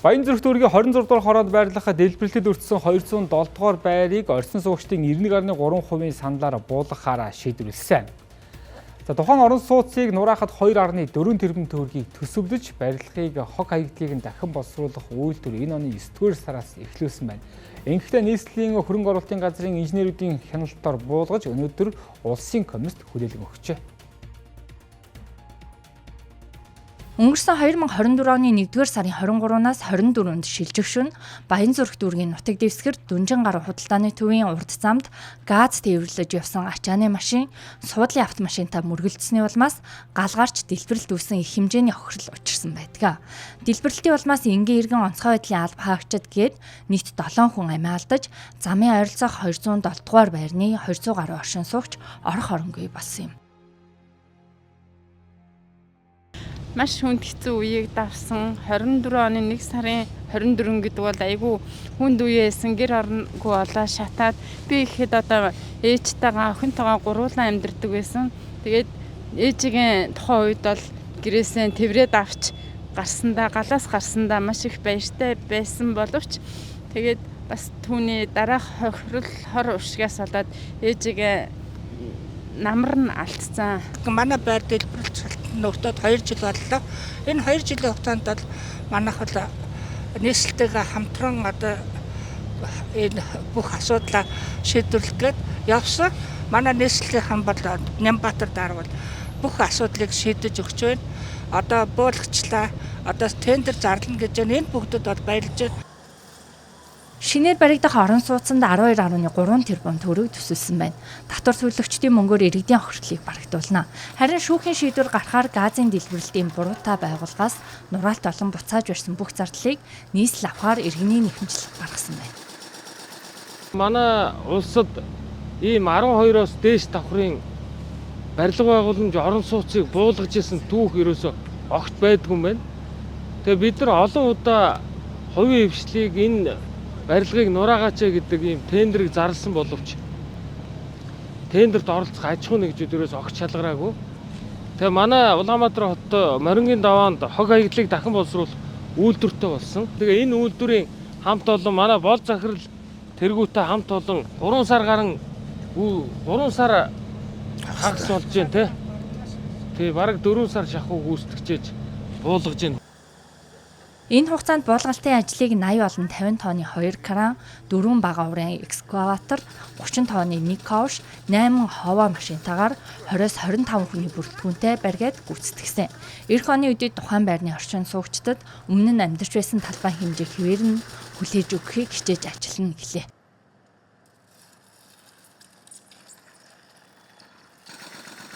Баянзүрх дүүргийн 26 дугаар хороонд байрлах дэлбэрэлтэд өртсөн 207 дугаар байрыг орчин суугчдын 91.3% саналаар буулгахаараа шийдвэрлсэн. Тухайн орон сууцыг нураахад 2.4 тэрбум төгрөгийг төсөвлөж барилгыг хог хаягдлыг нь дахин боловсруулах үйлдвэр энэ оны 9-р сараас эхлүүлсэн байна. Ингэхдээ нийслэлийн хөрөнгө оруулалтын газрын инженерүүдийн хяналтаар буулгаж өнөөдөр улсын комист хүлээлгэн өгчээ. Өнгөрсөн 2024 оны 1-р сарын 23-наас 24-нд шилжигшүн Баянзүрх дүүргийн нутаг дэвсгэр Дүнжин гаруй худалдааны төвийн урд замд газ тээвэрлэж явсан ачааны машин суудлын автомашинтай мөргөлдсөний улмаас галгарч дэлбэрэлт үүсэн их хэмжээний хохирол учирсан байдаг. Дэлбэрэлтийн улмаас энгийн иргэн онцгой байдлын алба хаагчид гээд нийт 7 хүн амиа алдаж замын ойролцоох 207 дугаар байрны 200 гаруй оршин суугч орох оронгүй болсон юм. Маш хүнд хэцүү үеийг давсан 24 оны 1 сарын 24 гэдэг бол айгүй хүнд үеэсэн гэр оронгүй болоо шатаад би ихэд одоо ээжтэйгээ охинтойгоо гуруулан амьдардаг байсан. Тэгээд ээжигийн тухайн үед бол гэрээсээ тэврээд авч галаас гарсандаа маш их баяртай байсан боловч тэгээд бас түүний дараах хор уршигаас болоод ээжигээ намар нь алдсан. Манай байр дэлбэрэлт нөтөд 2 жил боллоо. Энэ 2 жилийн хугацаанд бол манайх бол нийслэлтэйгээ хамтран одоо энэ бүх асуудлаа шийдвэрлэхэд явсан. Манай нийслэлийн бол Нямбатар дараа бол бүх асуудлыг шийдэж өгч байна. Одоо буулгачлаа, одоо тендер зарлана гэж байна. Энэ бүгдэд бол баярлж байна. Шинээр баригдах орон сууцанд 12.3 тэрбум төгрөг төсөлсөн байна. Татвар төлөгчдийн мөнгөөр иргэдийн хохирлыг барагдуулна. Харин шүүхийн шийдвэр гарахаар газын дэлбэрэлтийн буруутай байгууллагаас нураалт олон буцааж барьсан бүх зардлыг нийслэл авахаар иргэний нэхэмжлэг гаргасан байна. Манай улсад ийм 12-оос дээш давхрын барилга байгууламж орон сууцыг буулгаж исэн түүх ерөөсөө огт байдгүй юм байна. Тэгээ бид нар олон удаа хувийн хвшлийг энэ барилгыг нураагач гэдэг ийм тендерийг зарласан боловч тендерт оролцох аж ахуй нэгжүүд ерөөс огт шалгараагүй. Тэгээ манай Улаанбаатар хот Морингийн даваанд хог хаягдлыг дахин боловсруулах үйлдвэртэй болсон. Тэгээ энэ үйлдвэрийн хамт олон манай бол захирал тэргүүтэй хамт олон 3 сар гарan 3 сар хагас болж байна те. Тэгээ бараг 4 сар шахуу гүйцэтгэж буулгаж байна. Энэ хугацаанд буулгалтын ажлыг 80 болон 50 тонны 2 кран, 4 бага урын экскаватор, 30 тонны 1 ковш, 8 ховоо машинтаагаар 20-с 25 хүний бүрэлдэхүүнтэй бариад гүйцэтгсэн. Эх оны үедээ тухайн байрны орчин суугчдад өмнө нь амьдарч байсан талбай хэмжээ хэвээр нь хүлээж өгөхийг хичээж ажиллана гэлээ.